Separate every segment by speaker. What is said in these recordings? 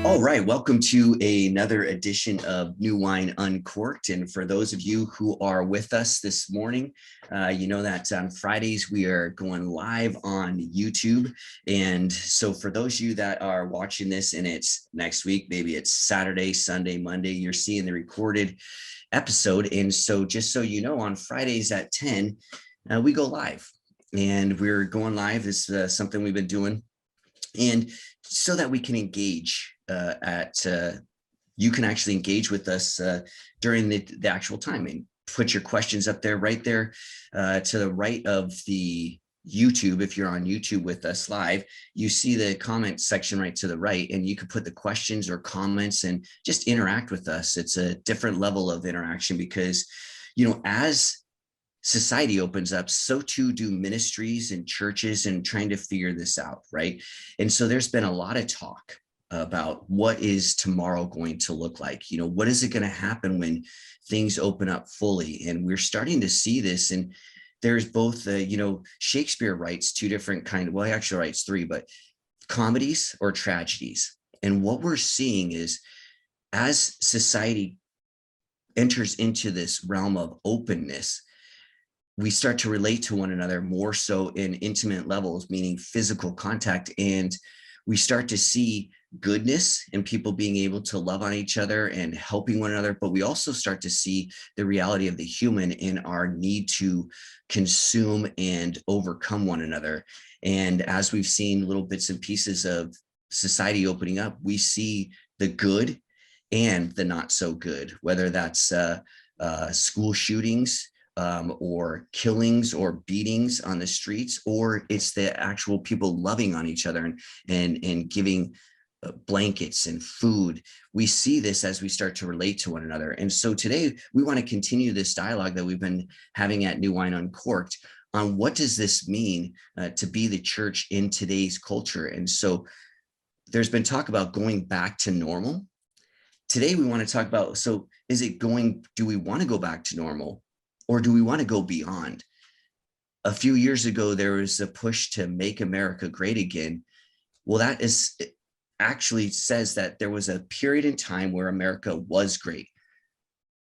Speaker 1: All right, welcome to another edition of New Wine Uncorked. And for those of you who are with us this morning, you know that on Fridays we are going live on YouTube. And so for those of you that are watching this and it's next week, maybe it's Saturday, Sunday, Monday, you're seeing the recorded episode. And so just so you know, on Fridays at 10, we go live. And we're going live is something we've been doing. And so that we can engage you can actually engage with us during the actual time and put your questions up there, right there to the right of the YouTube. If you're on YouTube with us live, you see the comment section right to the right, and you can put the questions or comments and just interact with us. It's a different level of interaction because, you know, as society opens up, so too do ministries and churches and trying to figure this out, right? And so there's been a lot of talk about what is tomorrow going to look like. You know, what is it going to happen when things open up fully? And we're starting to see this. And there's both, you know, Shakespeare writes two different well, he actually writes three, but comedies or tragedies. And what we're seeing is as society enters into this realm of openness, we start to relate to one another more so in intimate levels, meaning physical contact. And we start to see goodness and people being able to love on each other and helping one another. But we also start to see the reality of the human in our need to consume and overcome one another. And as we've seen little bits and pieces of society opening up, we see the good and the not so good, whether that's school shootings, or killings or beatings on the streets, or it's the actual people loving on each other and giving blankets and food. We see this as we start to relate to one another. And so today we want to continue this dialogue that we've been having at New Wine Uncorked on what does this mean to be the church in today's culture. And so there's been talk about going back to normal. Today we want to talk about, so do we want to go back to normal? Or do we want to go beyond? A few years ago, there was a push to make America great again. Well, that actually says that there was a period in time where America was great.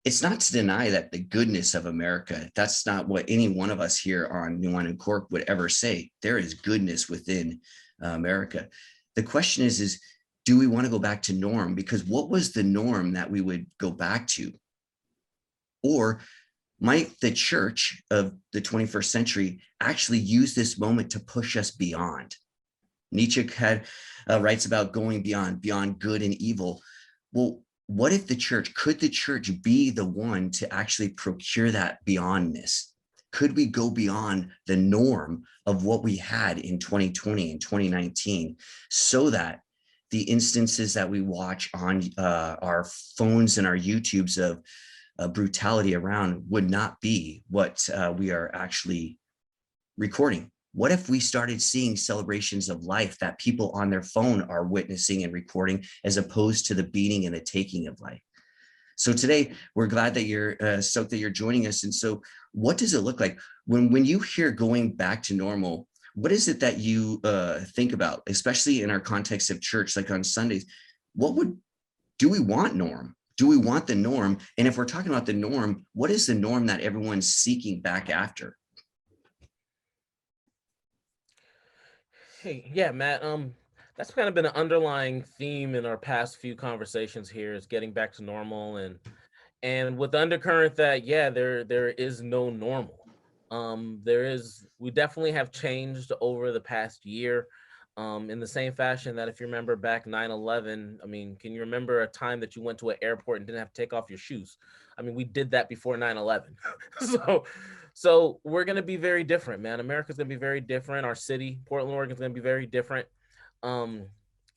Speaker 1: It's not to deny that the goodness of America, that's not what any one of us here on New Wine UnCorked would ever say. There is goodness within America. The question is, do we want to go back to norm? Because what was the norm that we would go back to? Or might the church of the 21st century actually use this moment to push us beyond? Nietzsche writes about going beyond good and evil. Well, what if could the church be the one to actually procure that beyondness? Could we go beyond the norm of what we had in 2020 and 2019 so that the instances that we watch on our phones and our YouTubes of brutality around would not be what we are actually recording? What if we started seeing celebrations of life that people on their phone are witnessing and recording, as opposed to the beating and the taking of life? So today we're glad that you're stoked that you're joining us. And so what does it look like when you hear going back to normal? What is it that you think about, especially in our context of church, like on Sundays? Do we want norm? Do we want the norm? And if we're talking about the norm, what is the norm that everyone's seeking back after?
Speaker 2: Hey, yeah, Matt. That's kind of been an underlying theme in our past few conversations here is getting back to normal and with the undercurrent that there is no normal. We definitely have changed over the past year. In the same fashion that if you remember back 9/11, I mean, can you remember a time that you went to an airport and didn't have to take off your shoes? I mean, we did that before 9/11. so so we're going to be very different, man. America's going to be very different. Our city, Portland, Oregon, is going to be very different. Um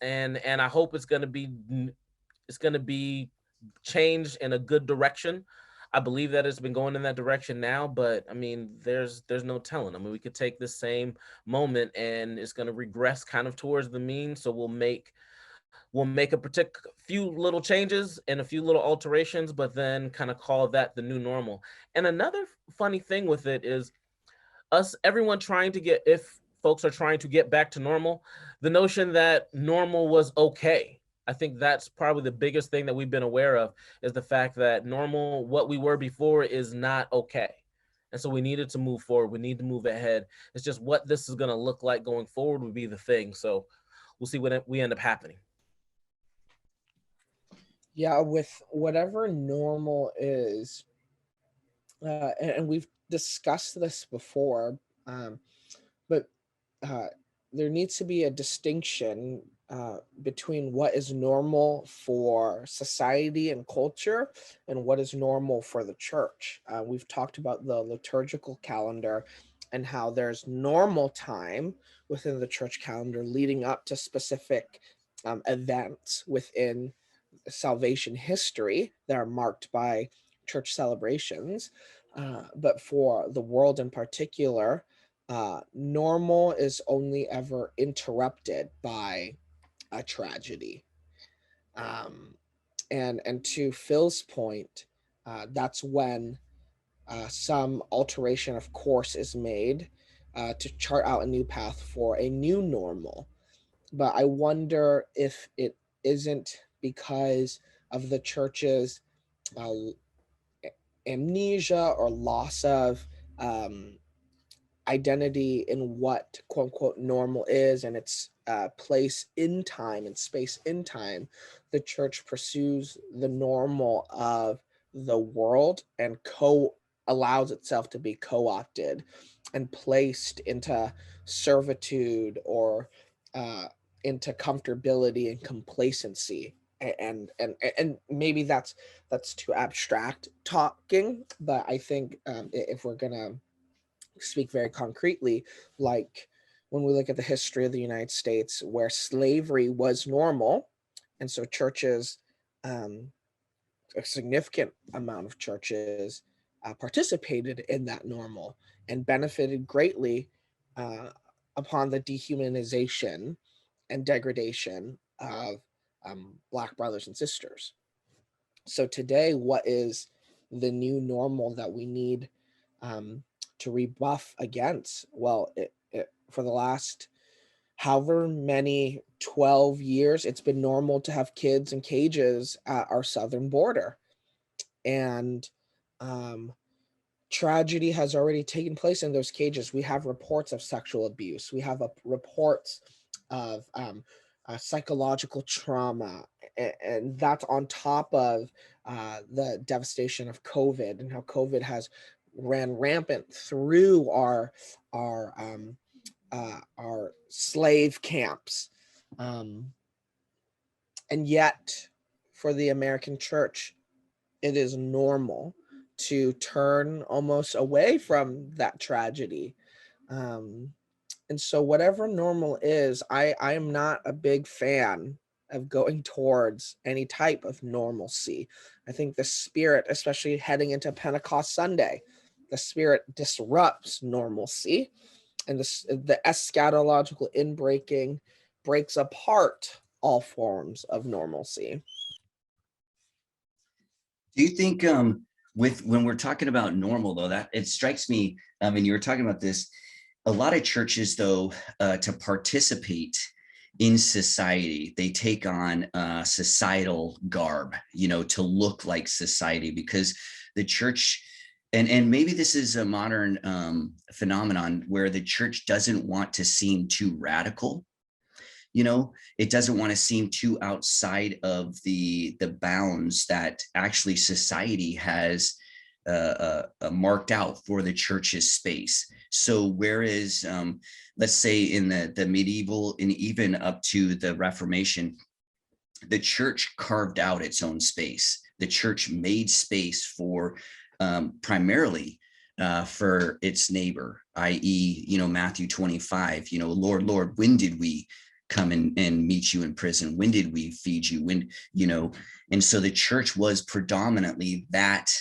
Speaker 2: and I hope it's going to be changed in a good direction. I believe that it's been going in that direction now, but I mean, there's no telling. I mean, we could take this same moment and it's going to regress kind of towards the mean. So we'll make a particular few little changes and a few little alterations, but then kind of call that the new normal. And another funny thing with it is everyone trying to if folks are trying to get back to normal, the notion that normal was okay. I think that's probably the biggest thing that we've been aware of, is the fact that normal, what we were before, is not okay. And so we needed to move forward. We need to move ahead. It's just what this is going to look like going forward would be the thing. So we'll see what we end up happening.
Speaker 3: Yeah, with whatever normal is, and we've discussed this before, but uh, there needs to be a distinction between what is normal for society and culture and what is normal for the church. We've talked about the liturgical calendar and how there's normal time within the church calendar leading up to specific events within salvation history that are marked by church celebrations. But for the world in particular, normal is only ever interrupted by a tragedy. Um, and to Phil's point, that's when some alteration of course is made to chart out a new path for a new normal. But I wonder if it isn't because of the church's uh, amnesia or loss of um, identity in what quote unquote normal is and its place in time and space in time. The church pursues the normal of the world and allows itself to be co-opted and placed into servitude or uh, into comfortability and complacency. And maybe that's too abstract talking, but I think if we're gonna speak very concretely, like when we look at the history of the United States, where slavery was normal, and so churches, um, a significant amount of churches participated in that normal and benefited greatly uh, upon the dehumanization and degradation of Black brothers and sisters. So today, what is the new normal that we need um, to rebuff against? Well, for the last however many 12 years, it's been normal to have kids in cages at our southern border. And um, tragedy has already taken place in those cages. We have reports of sexual abuse. We have reports of psychological trauma, and that's on top of the devastation of COVID and how COVID has ran rampant through our slave camps, um, and yet for the American church, it is normal to turn almost away from that tragedy. Um, and so, whatever normal is, I am not a big fan of going towards any type of normalcy. I think the spirit, especially heading into Pentecost Sunday, the spirit disrupts normalcy, and the eschatological inbreaking breaks apart all forms of normalcy.
Speaker 1: Do you think with when we're talking about normal though, that it strikes me, and you were talking about this, a lot of churches though, to participate in society, they take on societal garb, to look like society, because the church, and maybe this is a modern phenomenon where the church doesn't want to seem too radical. It doesn't want to seem too outside of the bounds that actually society has marked out for the church's space. So whereas let's say in the medieval and even up to the Reformation, the church carved out its own space. The church made space for primarily for its neighbor, i.e., Matthew 25, Lord, Lord, when did we come and meet you in prison? When did we feed you? And so the church was predominantly that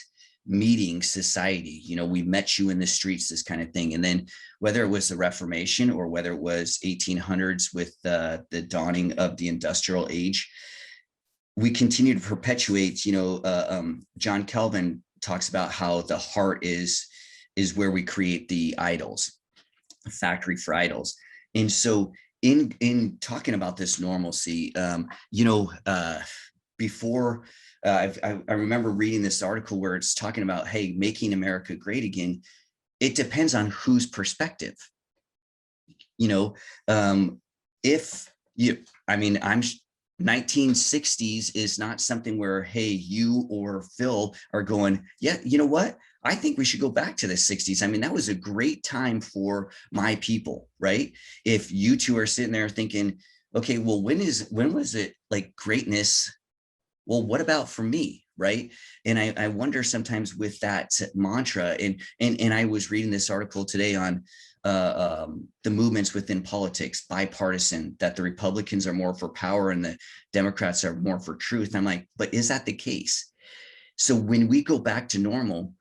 Speaker 1: meeting society. We met you in the streets, this kind of thing. And then whether it was the Reformation or whether it was 1800s with the dawning of the industrial age, we continue to perpetuate, John Calvin talks about how the heart is where we create the idols, a factory for idols. And so in talking about this normalcy, before I remember reading this article where it's talking about, hey, making America great again. It depends on whose perspective. You know, if you, I mean, I'm 1960s is not something where, hey, you or Phil are going, yeah, you know what? I think we should go back to the 60s. I mean, that was a great time for my people, right? If you two are sitting there thinking, okay, well, when was it like greatness? Well, what about for me? Right. And I wonder sometimes with that mantra, and I was reading this article today on the movements within politics, bipartisan, that the Republicans are more for power and the Democrats are more for truth. I'm like, but is that the case? So when we go back to normal,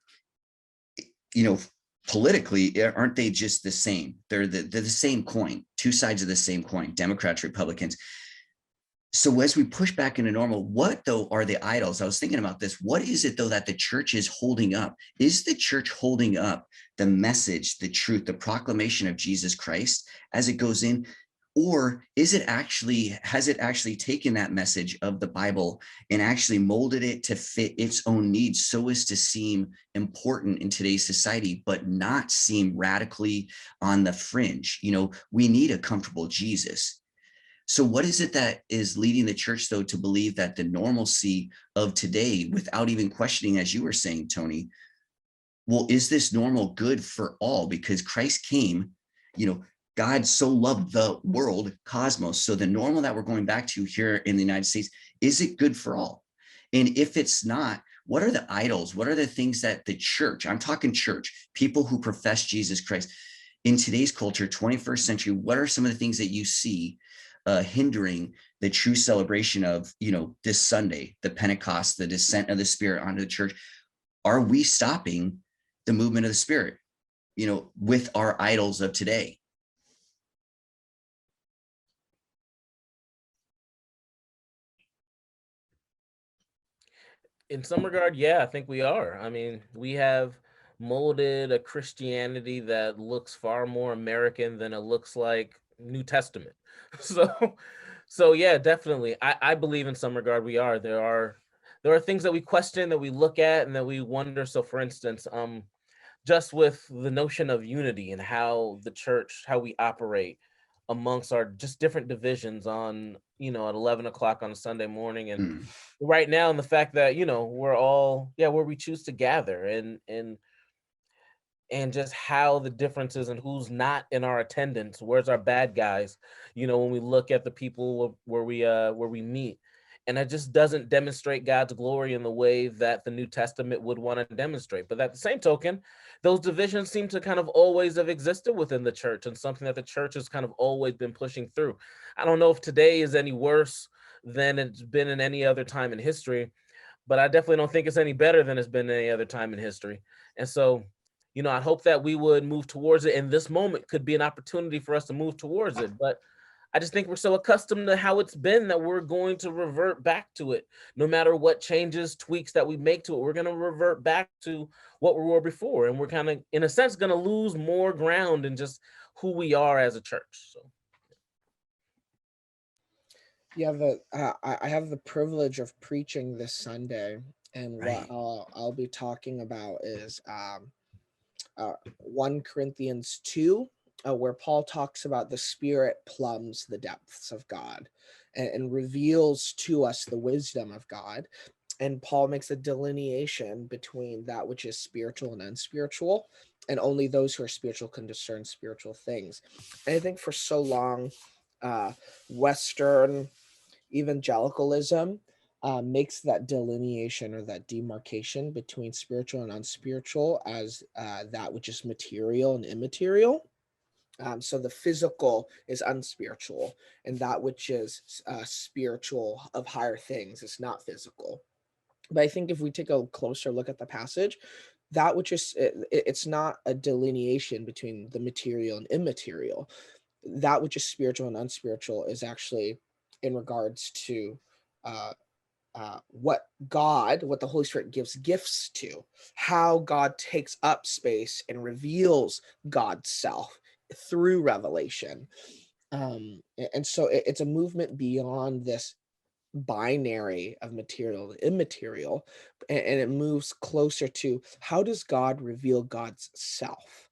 Speaker 1: you know, politically, aren't they just the same? They're the same coin, two sides of the same coin, Democrats, Republicans. So as we push back into normal, what though are the idols? I was thinking about this. What is it though that the church is holding up? Is the church holding up the message, the truth, the proclamation of Jesus Christ as it goes in? Or is it actually, has it actually taken that message of the Bible and actually molded it to fit its own needs so as to seem important in today's society, but not seem radically on the fringe? You know, we need a comfortable Jesus. So what is it that is leading the church, though, to believe that the normalcy of today, without even questioning, as you were saying, Tony, well, is this normal good for all? Because Christ came, God so loved the world, cosmos. So the normal that we're going back to here in the United States, is it good for all? And if it's not, what are the idols? What are the things that the church, I'm talking church, people who profess Jesus Christ in today's culture, 21st century, what are some of the things that you see hindering the true celebration of, this Sunday, the Pentecost, the descent of the Spirit onto the church? Are we stopping the movement of the Spirit, with our idols of today?
Speaker 2: In some regard, yeah, I think we are. I mean, we have molded a Christianity that looks far more American than it looks like New Testament. So, so yeah, definitely. I believe in some regard we are. There are things that we question, that we look at, and that we wonder. So, for instance, just with the notion of unity and how the church, how we operate amongst our just different divisions on, at 11 o'clock on a Sunday morning. And right now, and the fact that, we're all, where we choose to gather, and just how the differences and who's not in our attendance, where's our bad guys, when we look at the people where we meet. And it just doesn't demonstrate God's glory in the way that the New Testament would want to demonstrate. But at the same token, those divisions seem to kind of always have existed within the church, and something that the church has kind of always been pushing through. I don't know if today is any worse than it's been in any other time in history, but I definitely don't think it's any better than it's been any other time in history. And so, I hope that we would move towards it. And this moment could be an opportunity for us to move towards it. But I just think we're so accustomed to how it's been that we're going to revert back to it. No matter what changes, tweaks that we make to it, we're going to revert back to what we were before. And we're kind of, in a sense, going to lose more ground in just who we are as a church. So.
Speaker 3: Yeah, I have the privilege of preaching this Sunday, and
Speaker 1: Right.
Speaker 3: what I'll be talking about is 1 Corinthians 2, where Paul talks about the Spirit plumbs the depths of God and reveals to us the wisdom of God. And Paul makes a delineation between that which is spiritual and unspiritual, and only those who are spiritual can discern spiritual things. And I think for so long, Western evangelicalism makes that delineation or that demarcation between spiritual and unspiritual as that which is material and immaterial. So the physical is unspiritual, and that which is spiritual of higher things is not physical. But I think if we take a closer look at the passage, that which is it's not a delineation between the material and immaterial. That which is spiritual and unspiritual is actually in regards to uh, what the Holy Spirit gives gifts to, how God takes up space and reveals God's self through revelation. And so it's a movement beyond this binary of material and immaterial, and it moves closer to how does God reveal God's self.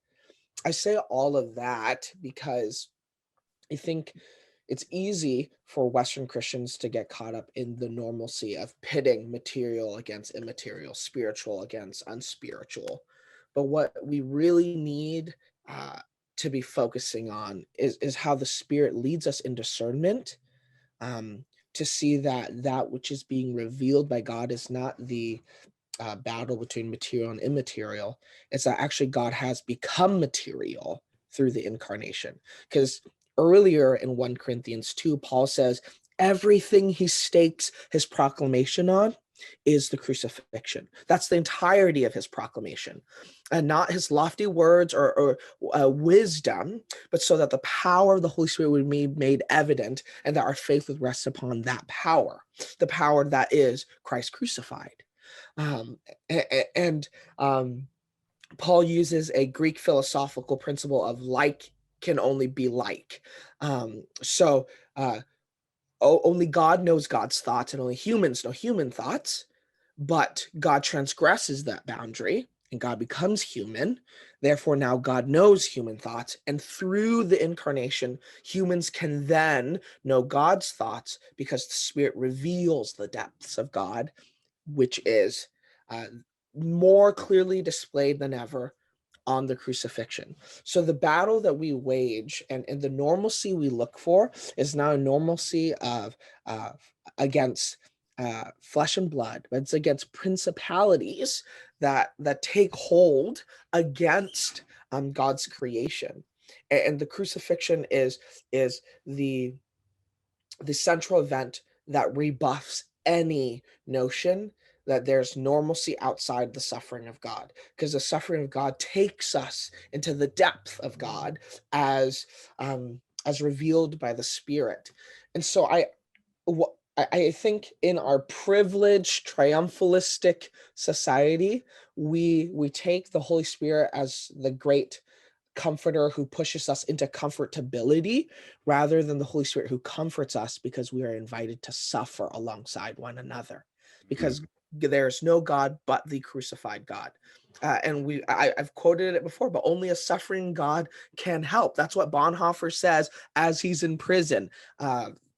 Speaker 3: I say all of that because I think it's easy for Western Christians to get caught up in the normalcy of pitting material against immaterial, spiritual against unspiritual. But what we really need uh, to be focusing on is how the Spirit leads us in discernment, um, to see that that which is being revealed by God is not the battle between material and immaterial. It's that actually God has become material through the incarnation. Because earlier in 1 Corinthians 2, Paul says, everything he stakes his proclamation on is the crucifixion. That's the entirety of his proclamation, and not his lofty words or wisdom, but so that the power of the Holy Spirit would be made evident and that our faith would rest upon that power, the power that is Christ crucified. Um, and Paul uses a Greek philosophical principle of like can only be like. So only God knows God's thoughts, and only humans know human thoughts. But God transgresses that boundary and God becomes human. Therefore, now God knows human thoughts. And through the incarnation, humans can then know God's thoughts because the Spirit reveals the depths of God, which is uh, more clearly displayed than ever on the crucifixion. So the battle that we wage and the normalcy we look for is not a normalcy of uh, against flesh and blood, but it's against principalities that take hold against God's creation. And the crucifixion is the central event that rebuffs any notion that there's normalcy outside the suffering of God, because the suffering of God takes us into the depth of God as revealed by the Spirit. And so I think in our privileged triumphalistic society, we take the Holy Spirit as the great comforter who pushes us into comfortability rather than the Holy Spirit who comforts us because we are invited to suffer alongside one another. Because there's no God but the crucified God. I've quoted it before, but only a suffering God can help. That's what Bonhoeffer says as he's in prison,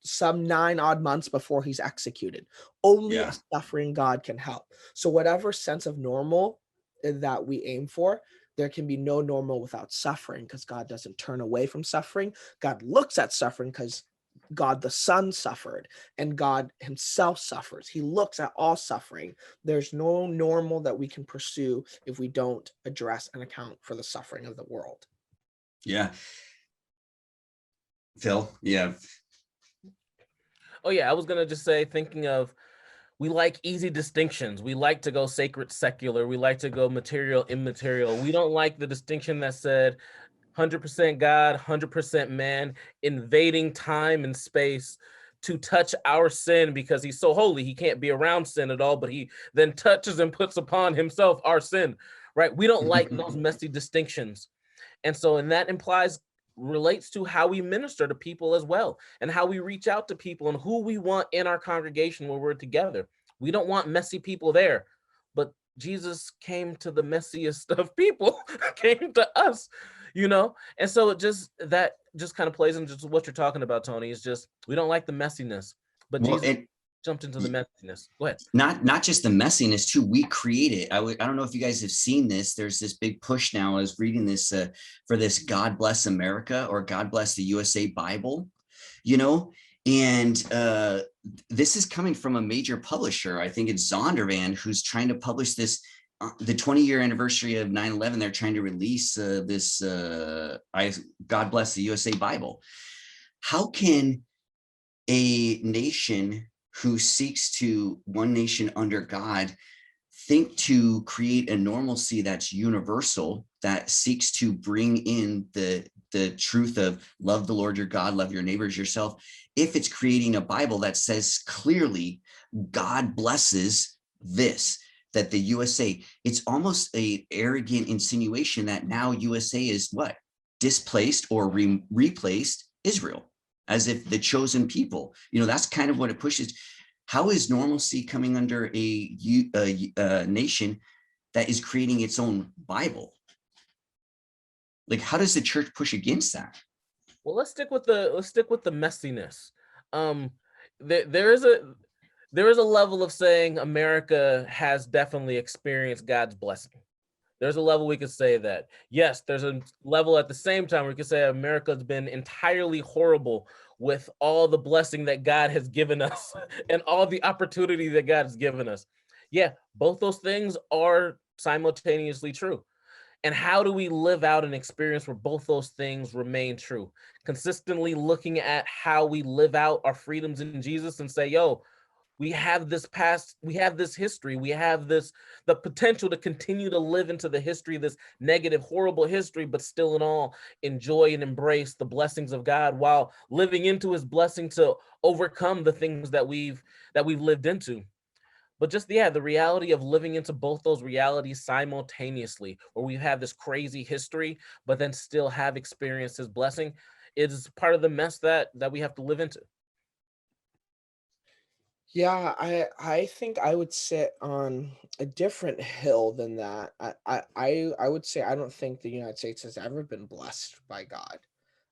Speaker 3: some 9 odd months before he's executed. Only a
Speaker 1: Yeah.
Speaker 3: suffering God can help. So whatever sense of normal that we aim for, there can be no normal without suffering, because God doesn't turn away from suffering. God looks at suffering because God the Son suffered and God himself suffers. He looks at all suffering. There's no normal that we can pursue if we don't address and account for the suffering of the world.
Speaker 1: Yeah. Phil, yeah.
Speaker 2: Oh yeah, I was gonna just say, thinking of, we like easy distinctions. We like to go sacred, secular. We like to go material, immaterial. We don't like the distinction that said 100% God, 100% man, invading time and space to touch our sin because he's so holy. He can't be around sin at all, but he then touches and puts upon himself our sin, right? We don't like those messy distinctions. And so, and that relates to how we minister to people as well, and how we reach out to people and who we want in our congregation when we're together. We don't want messy people there, but Jesus came to the messiest of people, came to us, And so that just kind of plays into just what you're talking about, Tony. Is just, we don't like the messiness, but
Speaker 1: Well,
Speaker 2: Jesus jumped into the messiness. Go ahead.
Speaker 1: not just the messiness too, we create it. I don't know if you guys have seen this. There's this big push now. I was reading this for this God Bless America or God Bless the USA Bible, and this is coming from a major publisher. I think it's Zondervan, who's trying to publish this the 20-year anniversary of 9/11. They're trying to release this God Bless the USA Bible. How can a nation who seeks to one nation under God think to create a normalcy that's universal, that seeks to bring in the truth of love the Lord your God, love your neighbors yourself, if it's creating a Bible that says clearly God blesses this, that the USA, it's almost a arrogant insinuation that now USA is what? Displaced or replaced Israel, as if the chosen people. That's kind of what it pushes. How is normalcy coming under a nation that is creating its own Bible? Like, how does the church push against that?
Speaker 2: Well, let's stick with the messiness. Um, there is a level of saying America has definitely experienced God's blessing. There's a level we could say that. Yes, there's a level at the same time we could say America's been entirely horrible with all the blessing that God has given us and all the opportunity that God has given us. Yeah, both those things are simultaneously true. And how do we live out an experience where both those things remain true? Consistently looking at how we live out our freedoms in Jesus and say, yo, we have this past, we have this history, we have the potential to continue to live into the history, this negative, horrible history, but still in all enjoy and embrace the blessings of God while living into his blessing to overcome the things that we've lived into. But just, yeah, the reality of living into both those realities simultaneously, where we have this crazy history, but then still have experienced his blessing, is part of the mess that we have to live into.
Speaker 3: Yeah, I think I would sit on a different hill than that. I would say I don't think the United States has ever been blessed by God.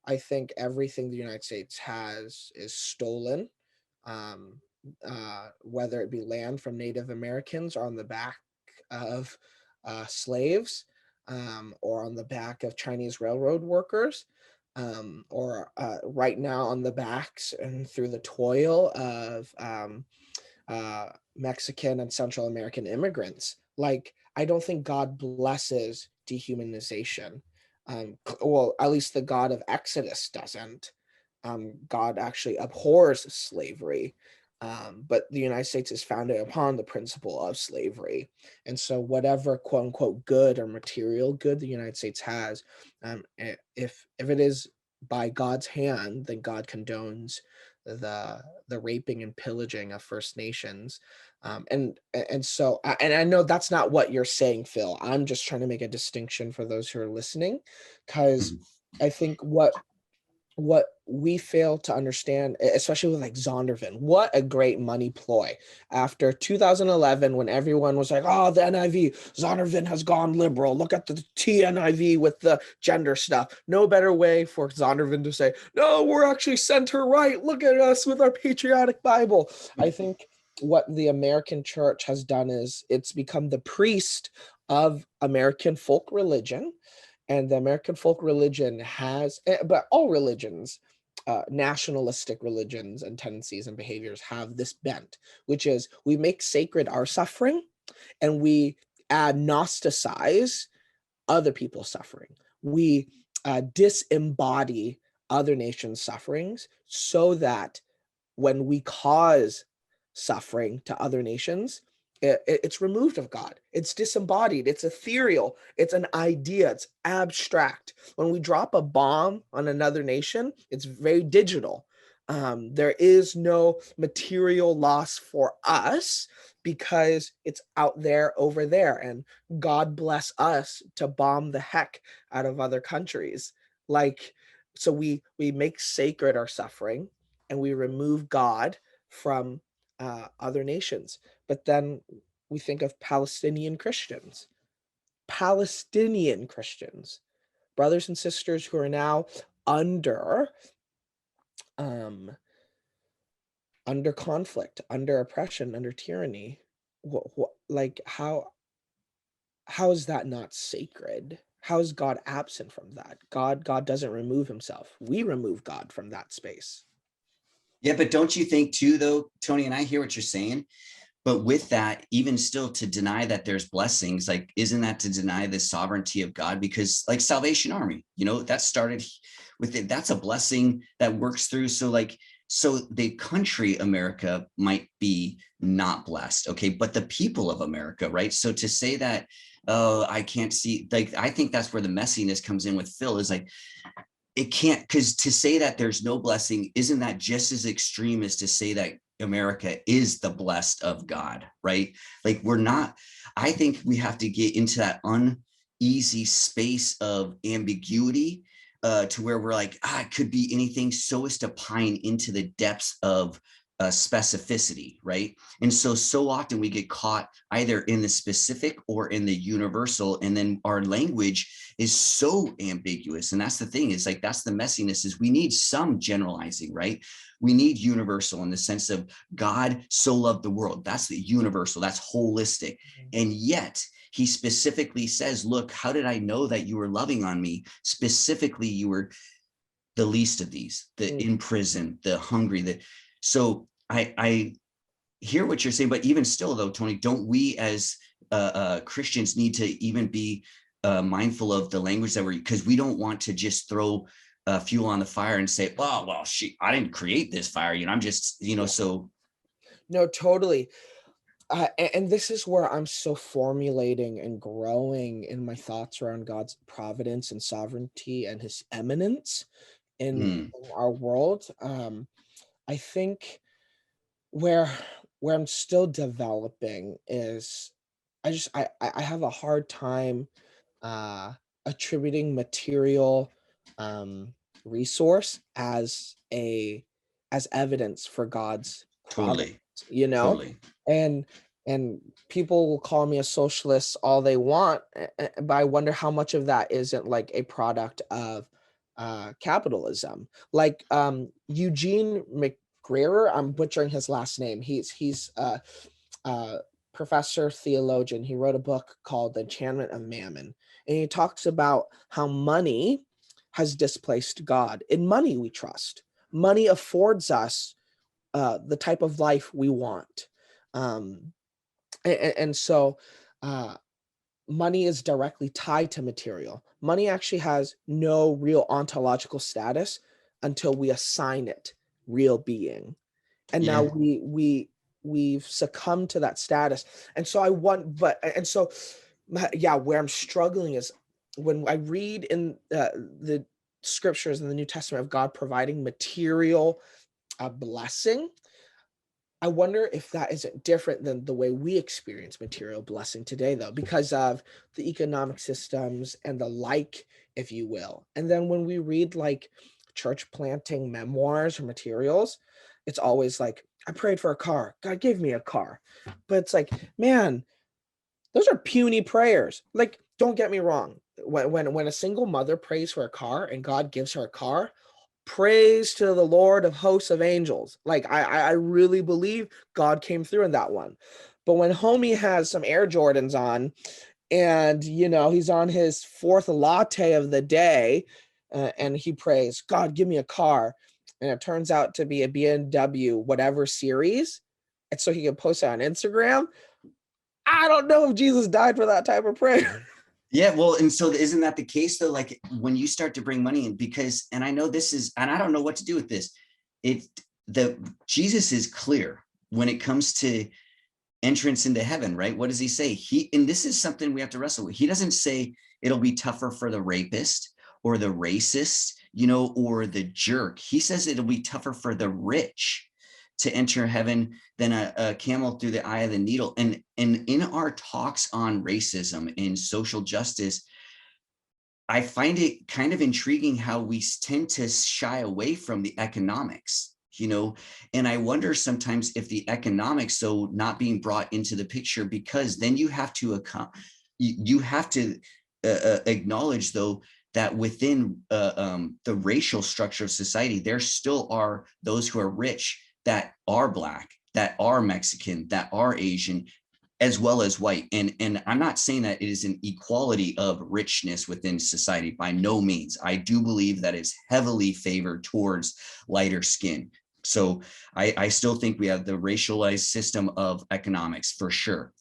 Speaker 3: I think everything the United States has is stolen, um, whether it be land from Native Americans or on the back of slaves, or on the back of Chinese railroad workers, or right now on the backs and through the toil of Mexican and Central American immigrants. Like, I don't think God blesses dehumanization. Well, at least the God of Exodus doesn't. God actually abhors slavery. But the United States is founded upon the principle of slavery. And so, whatever quote unquote good or material good the United States has, if it is by God's hand, then God condones the raping and pillaging of First Nations. And I know that's not what you're saying, Phil. I'm just trying to make a distinction for those who are listening, because
Speaker 1: Mhm.
Speaker 3: I think what we fail to understand, especially with like Zondervan, what a great money ploy. After 2011, when everyone was like, oh, the NIV, Zondervan has gone liberal. Look at the TNIV with the gender stuff. No better way for Zondervan to say, no, we're actually center right. Look at us with our patriotic Bible. I think what the American church has done is it's become the priest of American folk religion, and the American folk religion has, but all religions, nationalistic religions and tendencies and behaviors have this bent, which is we make sacred our suffering and we agnosticize other people's suffering. We disembody other nations' sufferings so that when we cause suffering to other nations, it's removed of God. It's disembodied. It's ethereal. It's an idea. It's abstract. When we drop a bomb on another nation, it's very digital. There is no material loss for us because it's out there over there. And God bless us to bomb the heck out of other countries. Like, so we make sacred our suffering and we remove God from other nations. But then we think of Palestinian Christians, brothers and sisters who are now under um, under conflict, under oppression, under tyranny. Like how is that not sacred? How is God absent from that? God doesn't remove himself. We remove God from that space.
Speaker 1: Yeah, but don't you think too, though, Tony, and I hear what you're saying, but with that, even still to deny that there's blessings, like, isn't that to deny the sovereignty of God? Because like Salvation Army, that started with it. That's a blessing that works through. So like, so the country America might be not blessed, okay, but the people of America, right? So to say that, oh, I can't see, like, I think that's where the messiness comes in with Phil, is like, it can't, because to say that there's no blessing, isn't that just as extreme as to say that America is the blessed of God, right? Like, we're not. I think we have to get into that uneasy space of ambiguity to where we're like, it could be anything so as to pine into the depths of specificity, right? And so often we get caught either in the specific or in the universal, and then our language is so ambiguous. And that's the thing, is like, that's the messiness, is we need some generalizing, right? We need universal in the sense of God so loved the world. That's the universal, that's holistic. And yet he specifically says, look, how did I know that you were loving on me? Specifically, you were the least of these, the in prison, the hungry, so I hear what you're saying, but even still though, Tony, don't we as Christians need to even be mindful of the language that because we don't want to just throw fuel on the fire and say, well, I didn't create this fire, I'm just, so.
Speaker 3: No, totally. And this is where I'm so formulating and growing in my thoughts around God's providence and sovereignty and his eminence in our world. I think where I'm still developing is I have a hard time attributing material resource as evidence for God's providence,
Speaker 1: Totally.
Speaker 3: and people will call me a socialist all they want, but I wonder how much of that isn't like a product of capitalism. Like Eugene McGregor, I'm butchering his last name. He's professor, theologian. He wrote a book called The Enchantment of Mammon, and he talks about how money has displaced God. In money we trust. Money affords us the type of life we want. And so money is directly tied to material. Money actually has no real ontological status until we assign it real being. And now we've succumbed to that status. And so where I'm struggling is when I read in the scriptures in the New Testament of God providing material blessing, I wonder if that isn't different than the way we experience material blessing today, though, because of the economic systems and the like, if you will. And then when we read like church planting memoirs or materials, it's always like, I prayed for a car. God gave me a car. But it's like, man, those are puny prayers. Like, don't get me wrong. When a single mother prays for a car and God gives her a car, praise to the Lord of hosts of angels. Like I really believe God came through in that one. But when homie has some Air Jordans on and, he's on his fourth latte of the day and he prays, God, give me a car. And it turns out to be a BMW, whatever series. And so he can post it on Instagram. I don't know if Jesus died for that type of prayer.
Speaker 1: Yeah, well, and so isn't that the case though? Like when you start to bring money in, because, and I know this is, and I don't know what to do with this. Jesus is clear when it comes to entrance into heaven, right? What does he say? And this is something we have to wrestle with. He doesn't say it'll be tougher for the rapist or the racist, or the jerk. He says it'll be tougher for the rich to enter heaven than a camel through the eye of the needle. And in our talks on racism and social justice, I find it kind of intriguing how we tend to shy away from the economics, and I wonder sometimes if the economics, so not being brought into the picture, because then you have to acknowledge though that within the racial structure of society, there still are those who are rich that are Black, that are Mexican, that are Asian, as well as white. And I'm not saying that it is an equality of richness within society, by no means. I do believe that it's heavily favored towards lighter skin. So I still think we have the racialized system of economics for sure,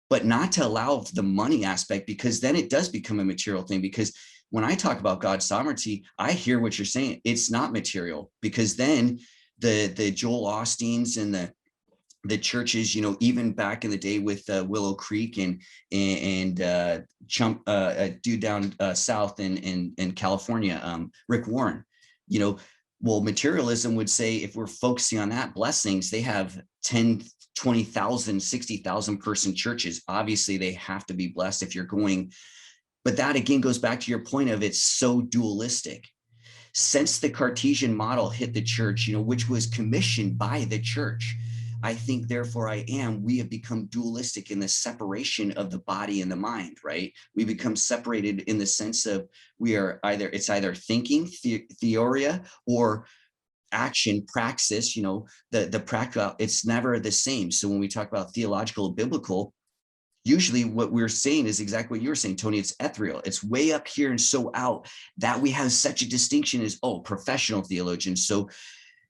Speaker 1: but not to allow the money aspect, because then it does become a material thing. Because when I talk about God's sovereignty, I hear what you're saying. It's not material, because then the Joel Austins and the churches, even back in the day with Willow Creek and Chump, dude down south in California, Rick Warren, well, materialism would say, if we're focusing on that, blessings, they have 10, 20,000, 60,000 person churches. Obviously, they have to be blessed if you're going But that again goes back to your point of it's so dualistic. Since the Cartesian model hit the church, which was commissioned by the church, I think therefore I am, we have become dualistic in the separation of the body and the mind, right? We become separated in the sense of it's either thinking, theoria, or action, praxis, the practical, it's never the same. So when we talk about theological, biblical, usually what we're saying is exactly what you were saying, Tony. It's ethereal. It's way up here and so out that we have such a distinction as, professional theologians. So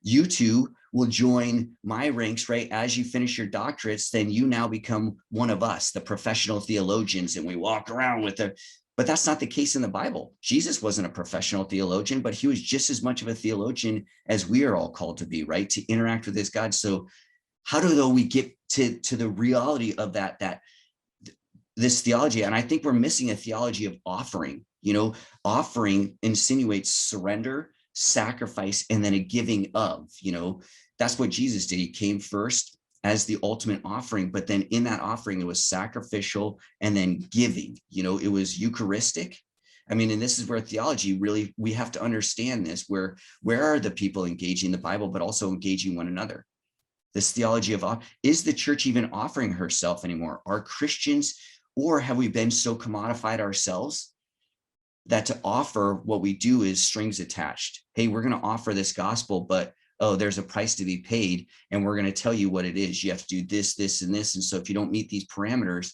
Speaker 1: you two will join my ranks, right? As you finish your doctorates, then you now become one of us, the professional theologians, and we walk around with it. But that's not the case in the Bible. Jesus wasn't a professional theologian, but he was just as much of a theologian as we are all called to be, right? To interact with this God. So how do we get to the reality of that this theology? And I think we're missing a theology of offering. Offering insinuates surrender, sacrifice, and then a giving of. That's what Jesus did. He came first as the ultimate offering, but then in that offering, it was sacrificial and then giving. It was Eucharistic. I mean, and this is where theology really, we have to understand this, where are the people engaging the Bible, but also engaging one another? This theology of, is the church even offering herself anymore? Are Christians, or have we been so commodified ourselves that to offer what we do is strings attached? Hey, we're going to offer this gospel, but there's a price to be paid, and we're going to tell you what it is. You have to do this, this, and this. And so if you don't meet these parameters,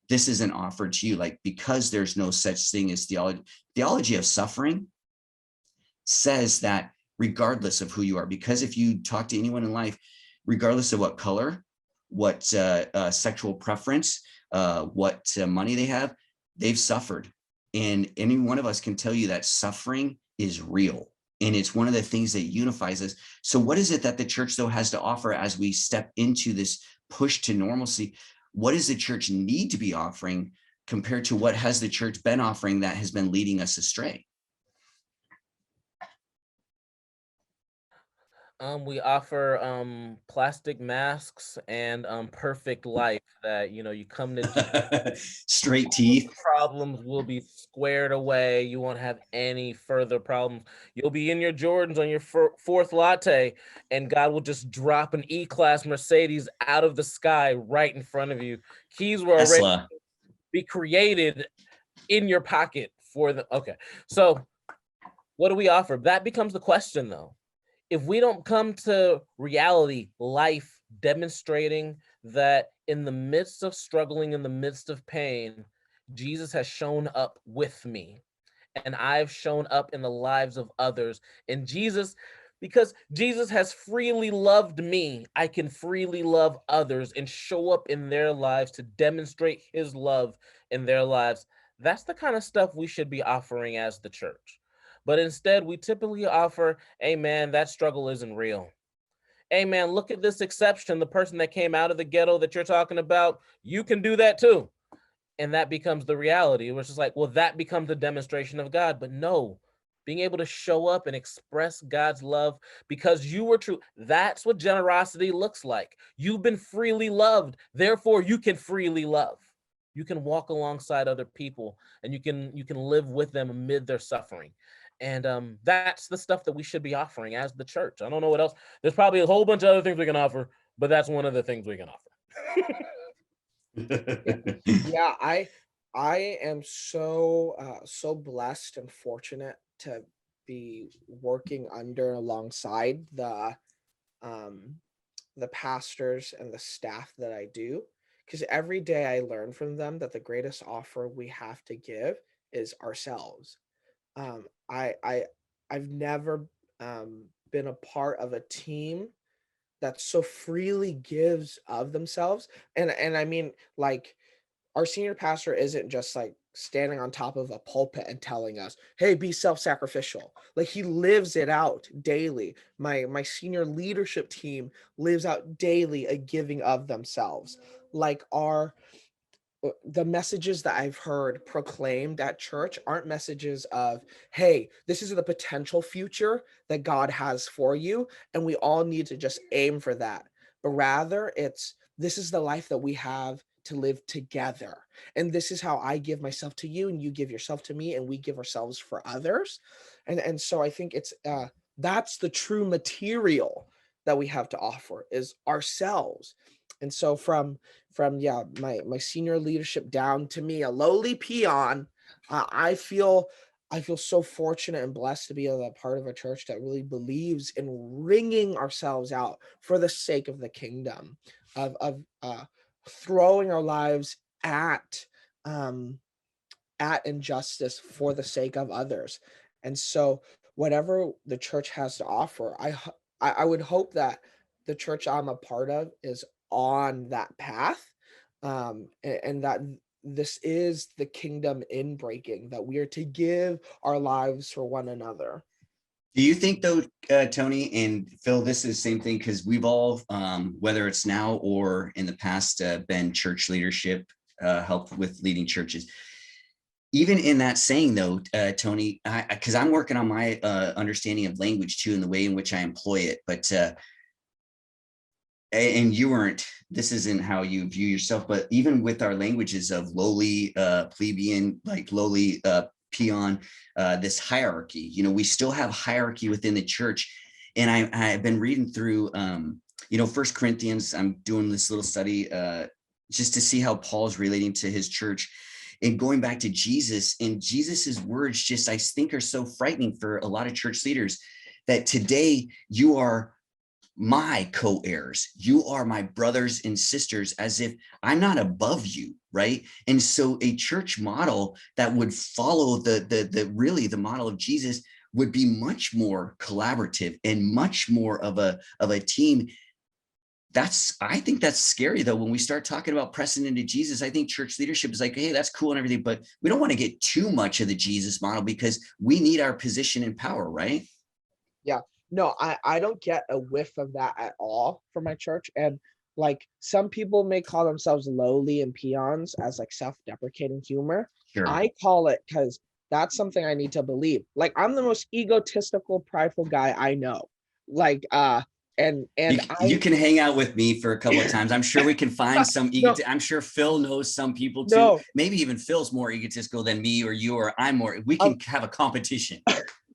Speaker 1: this isn't offered to you. Like, because there's no such thing as theology of suffering says that regardless of who you are, because if you talk to anyone in life, regardless of what color, what sexual preference, what money they have, they've suffered. And any one of us can tell you that suffering is real. And it's one of the things that unifies us. So what is it that the church, though, has to offer as we step into this push to normalcy? What does the church need to be offering compared to what has the church been offering that has been leading us astray?
Speaker 2: We offer plastic masks and perfect life that you come to Jesus,
Speaker 1: Straight teeth.
Speaker 2: problems will be squared away. You won't have any further problems. You'll be in your Jordans on your fourth latte, and God will just drop an E-Class Mercedes out of the sky right in front of you. Keys were already
Speaker 1: Tesla.
Speaker 2: be created in your pocket for the okay. So what do we offer? That becomes the question, though. If we don't come to reality, life, demonstrating that in the midst of struggling, in the midst of pain, Jesus has shown up with me, and I've shown up in the lives of others. And because Jesus has freely loved me, I can freely love others and show up in their lives to demonstrate his love in their lives. That's the kind of stuff we should be offering as the church. But instead, we typically offer, hey man, that struggle isn't real. Hey man, look at this exception, the person that came out of the ghetto that you're talking about, you can do that too. And that becomes the reality, which is like, well, that becomes a demonstration of God. But no, being able to show up and express God's love because you were true. That's what generosity looks like. You've been freely loved. Therefore, you can freely love. You can walk alongside other people, and you can live with them amid their suffering. And that's the stuff that we should be offering as the church. I don't know what else. There's probably a whole bunch of other things we can offer, but that's one of the things we can offer.
Speaker 3: Yeah, I am so blessed and fortunate to be working alongside um the pastors and the staff that I do, because every day I learn from them that the greatest offer we have to give is ourselves. I I've never been a part of a team that so freely gives of themselves, and I mean, like, our senior pastor isn't just like standing on top of a pulpit and telling us, "Hey, be self-sacrificial." Like, he lives it out daily. My senior leadership team lives out daily a giving of themselves. Like, the messages that I've heard proclaimed at church aren't messages of, "Hey, this is the potential future that God has for you, and we all need to just aim for that." But rather, it's, "This is the life that we have to live together. And this is how I give myself to you, and you give yourself to me, and we give ourselves for others. And so I think it's that's the true material that we have to offer is ourselves. And so from yeah, my senior leadership down to me, a lowly peon, I feel so fortunate and blessed to be a part of a church that really believes in wringing ourselves out for the sake of the kingdom, of throwing our lives um, at injustice for the sake of others. And so, whatever the church has to offer, I would hope that the church I'm a part of is on that path, and that this is the kingdom in breaking, that we are to give our lives for one another.
Speaker 1: Do you think though, Tony and Phil, this is the same thing because we've all, whether it's now or in the past, been church leadership, helped with leading churches. Even in that saying though, Tony, because I'm working on my understanding of language too and the way in which I employ it, but and you weren't, this isn't how you view yourself, but even with our languages of lowly, plebeian, like lowly, peon, this hierarchy, you know, we still have hierarchy within the church. And I've been reading through, you know, First Corinthians. I'm doing this little study just to see how Paul's relating to his church and going back to Jesus, and Jesus's words just, I think, are so frightening for a lot of church leaders, that today you are my co-heirs, you are my brothers and sisters, as if I'm not above you, right? And so a church model that would follow the really the model of Jesus would be much more collaborative and much more of a team. I think that's scary though. When we start talking about pressing into Jesus, I think church leadership is like, hey, that's cool and everything, but we don't want to get too much of the Jesus model because we need our position and power, right?
Speaker 3: Yeah. No, I don't get a whiff of that at all from my church. And like some people may call themselves lowly and peons as like self-deprecating humor.
Speaker 1: Sure.
Speaker 3: I call it because that's something I need to believe. Like I'm the most egotistical, prideful guy I know. Like and
Speaker 1: You
Speaker 3: I
Speaker 1: can hang out with me for a couple of times. I'm sure we can find some
Speaker 3: no,
Speaker 1: I'm sure Phil knows some people too.
Speaker 3: no,
Speaker 1: Maybe even Phil's more egotistical than me or you, or I'm more. We
Speaker 3: um,
Speaker 1: can have a competition.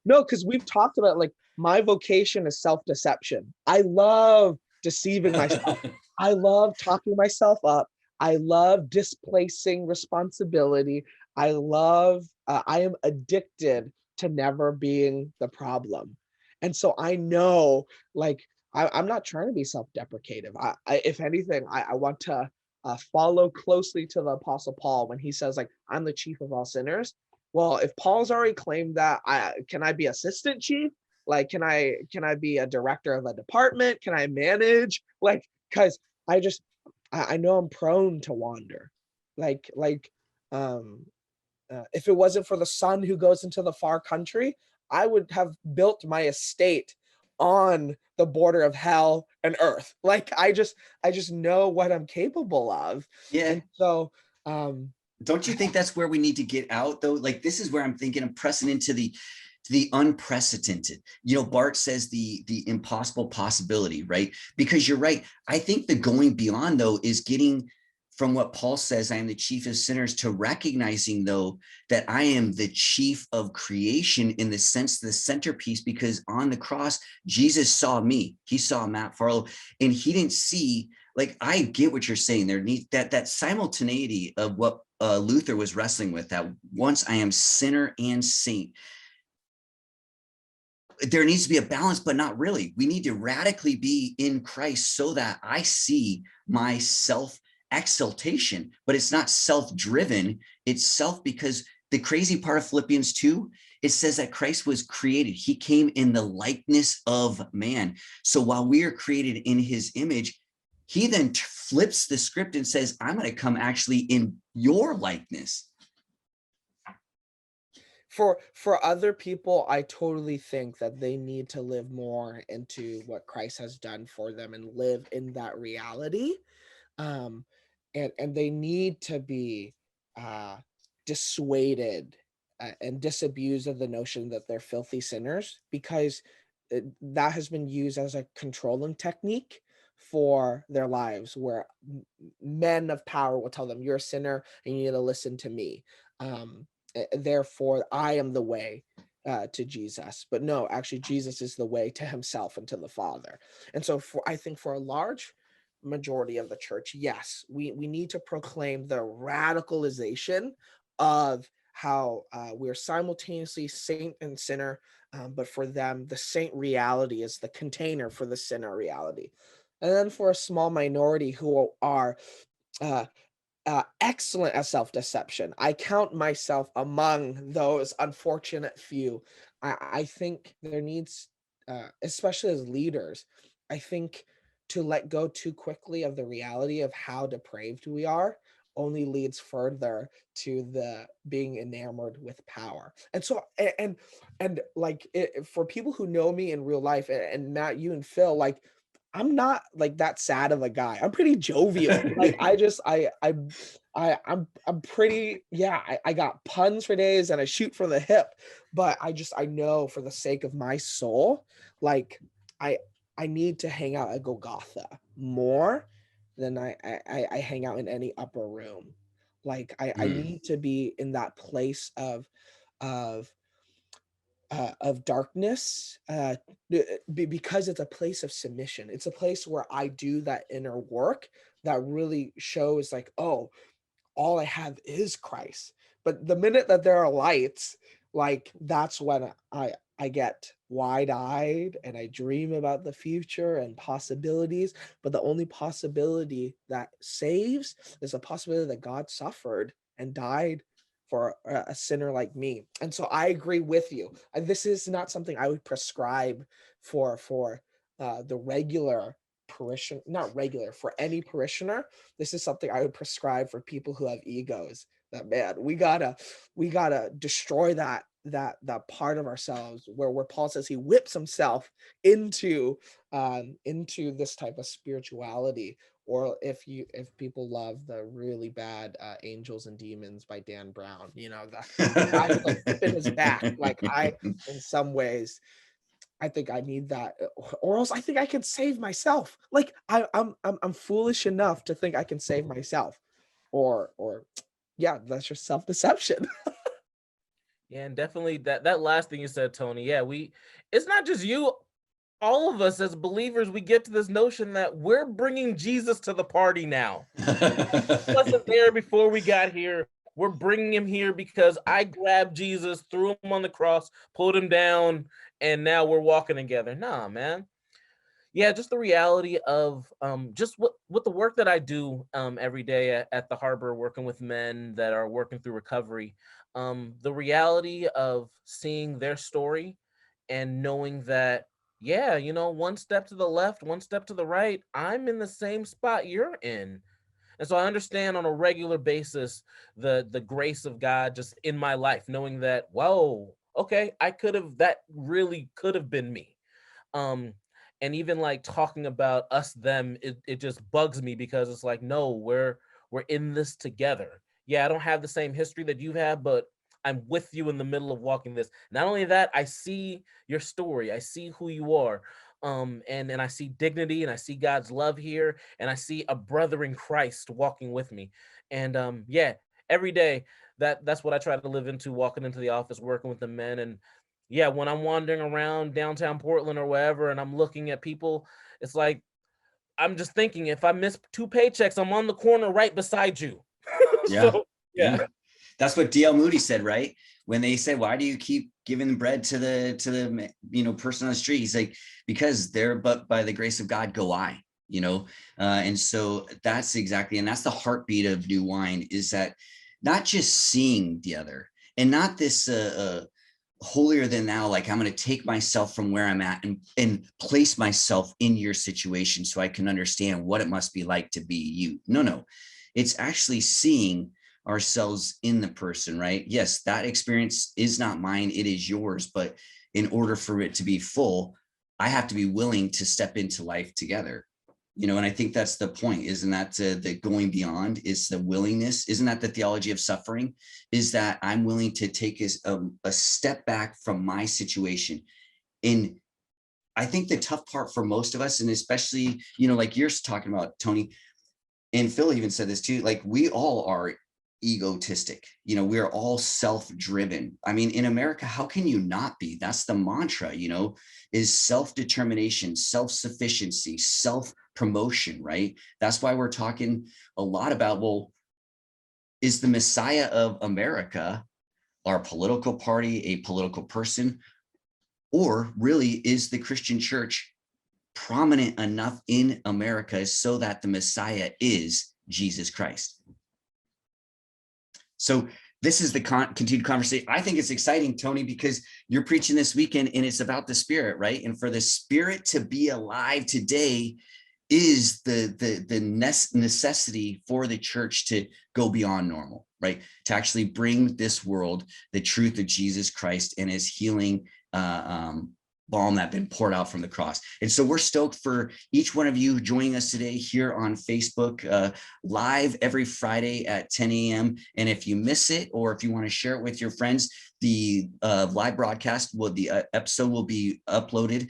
Speaker 3: no, because we've talked about like my vocation is self-deception. I love deceiving myself. I love talking myself up. I love displacing responsibility. I am addicted to never being the problem. And so I know, like, I'm not trying to be self-deprecative. If anything, I want to follow closely to the Apostle Paul when he says, like, I'm the chief of all sinners. Well, if Paul's already claimed that, can I be assistant chief? Like, can I be a director of a department? Can I manage? Like, because I know I'm prone to wander. Like um if it wasn't for the son who goes into the far country, I would have built my estate on the border of hell and earth. Like I just know what I'm capable of.
Speaker 1: Yeah.
Speaker 3: And so um
Speaker 1: Don't you think that's where we need to get out though? Like this is where I'm thinking of pressing into the unprecedented. You know, Bart says the impossible possibility, right? Because you're right. I think the going beyond though is getting from what Paul says, I am the chief of sinners, to recognizing though that I am the chief of creation in the sense, the centerpiece, because on the cross, Jesus saw me. He saw Matt Farlow, and he didn't see, like, I get what you're saying. There needs that simultaneity of what Luther was wrestling with, that once I am sinner and saint, there needs to be a balance, but not really. We need to radically be in Christ so that I see my self exaltation, but it's not self-driven. It's self, because the crazy part of Philippians 2, it says that Christ was created. He came in the likeness of man. So while we are created in his image, he then flips the script and says, I'm going to come actually in your likeness.
Speaker 3: for other people, I totally think that they need to live more into what Christ has done for them and live in that reality. Um, and they need to be uh, dissuaded and disabused of the notion that they're filthy sinners, because that has been used as a controlling technique for their lives, where men of power will tell them, you're a sinner and you need to listen to me. Therefore, I am the way to Jesus. But no, actually, Jesus is the way to himself and to the Father. And so I think for a large majority of the church, yes, we need to proclaim the radicalization of how we're simultaneously saint and sinner, but for them, the saint reality is the container for the sinner reality. And then for a small minority who are uh, excellent at self-deception, I count myself among those unfortunate few. I think there needs, especially as leaders, I think to let go too quickly of the reality of how depraved we are only leads further to the being enamored with power. And so, and like for people who know me in real life, and Matt, you and Phil, like I'm not like that sad of a guy. I'm pretty jovial. Like I'm pretty, yeah, I got puns for days and I shoot from the hip, but I know for the sake of my soul, like I I need to hang out at Golgotha more than I hang out in any upper room. Like I
Speaker 1: Mm.
Speaker 3: need to be in that place of of darkness, because it's a place of submission. It's a place where I do that inner work that really shows like, oh, all I have is Christ. But the minute that there are lights, like that's when I get wide-eyed and I dream about the future and possibilities. But the only possibility that saves is a possibility that God suffered and died for a sinner like me. And so I agree with you. This is not something I would prescribe for the regular parishioner, not regular, for any parishioner. This is something I would prescribe for people who have egos. That, man, we gotta destroy that part of ourselves where Paul says he whips himself into this type of spirituality. Or if people love the really bad Angels and Demons by Dan Brown, the guy's like whipping his back. Like in some ways, I think I need that, or else I think I can save myself. Like I'm foolish enough to think I can save myself, or yeah, that's just self-deception.
Speaker 2: Yeah, and definitely that last thing you said, Tony. Yeah, it's not just you. All of us as believers, we get to this notion that we're bringing Jesus to the party now. Wasn't there before we got here. We're bringing him here because I grabbed Jesus, threw him on the cross, pulled him down, and now we're walking together. Nah, man. Yeah, just the reality of just what the work that I do every day at the harbor, working with men that are working through recovery. The reality of seeing their story and knowing that, yeah, one step to the left, one step to the right, I'm in the same spot you're in. And so I understand on a regular basis the grace of God just in my life, knowing that, whoa, okay, that really could have been me. Um, and even like talking about us, them, it just bugs me because it's like, no, we're in this together. Yeah, I don't have the same history that you have, but I'm with you in the middle of walking this. Not only that, I see your story, I see who you are. And I see dignity and I see God's love here, and I see a brother in Christ walking with me. And yeah, every day that's what I try to live into, walking into the office, working with the men. And yeah, when I'm wandering around downtown Portland or wherever and I'm looking at people, it's like I'm just thinking, if I miss 2 paychecks, I'm on the corner right beside you.
Speaker 1: Yeah.
Speaker 2: So
Speaker 1: Yeah.
Speaker 2: yeah.
Speaker 1: That's what D.L. Moody said, right? When they said, why do you keep giving bread to the person on the street? He's like, because there, but by the grace of God go I, and so that's exactly, and that's the heartbeat of New Wine, is that not just seeing the other, and not this holier than thou, like I'm going to take myself from where I'm at and place myself in your situation so I can understand what it must be like to be you. No, it's actually seeing ourselves in the person, right? Yes, that experience is not mine, it is yours. But in order for it to be full, I have to be willing to step into life together. And I think that's the point. Isn't that the going beyond is the willingness? Isn't that the theology of suffering? Is that I'm willing to take a step back from my situation and I think the tough part for most of us, and especially, you know, like you're talking about, Tony, and Phil even said this too, like we all are egotistic, you know, we're all self-driven. I mean, in America, how can you not be? That's the mantra, you know, is self-determination, self-sufficiency, self-promotion, right? That's why we're talking a lot about, well, is the Messiah of America our political party, a political person, or really is the Christian church prominent enough in America so that the Messiah is Jesus Christ? So this is the continued conversation. I think it's exciting, Tony, because you're preaching this weekend and it's about the Spirit, right? And for the Spirit to be alive today is the necessity for the church to go beyond normal, right? To actually bring this world the truth of Jesus Christ and his healing balm that been poured out from the cross. And so we're stoked for each one of you joining us today here on Facebook, live every Friday at 10 a.m. And if you miss it, or if you want to share it with your friends, the live broadcast the episode will be uploaded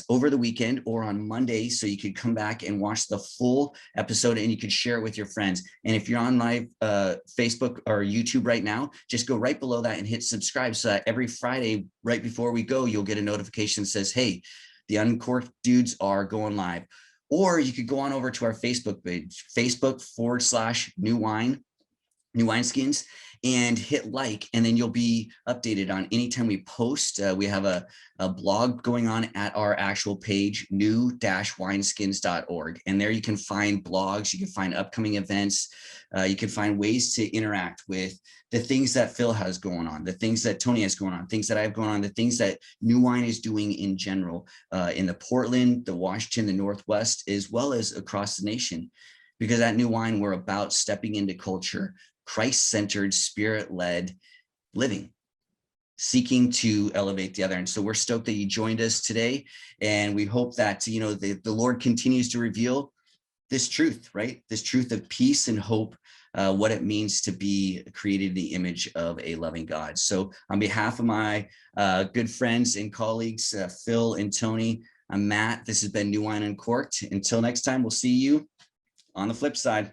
Speaker 1: over the weekend or on Monday, so you could come back and watch the full episode and you could share it with your friends. And if you're on live Facebook or YouTube right now, just go right below that and hit subscribe, so that every Friday right before we go, you'll get a notification that says, hey, the Uncorked dudes are going live. Or you could go on over to our Facebook page, Facebook.com/New Wineskins, and hit like, and then you'll be updated on anytime we post. We have a blog going on at our actual page, new-wineskins.org. And there you can find blogs, you can find upcoming events, you can find ways to interact with the things that Phil has going on, the things that Tony has going on, things that I have going on, the things that New Wine is doing in general, in the Portland, the Washington, the Northwest, as well as across the nation. Because at New Wine, we're about stepping into culture, Christ-centered, Spirit-led living, seeking to elevate the other. And so we're stoked that you joined us today. And we hope that, you know, the Lord continues to reveal this truth, right? This truth of peace and hope, what it means to be created in the image of a loving God. So on behalf of my good friends and colleagues, Phil and Tony, I'm Matt. This has been New Wine Uncorked. Until next time, we'll see you on the flip side.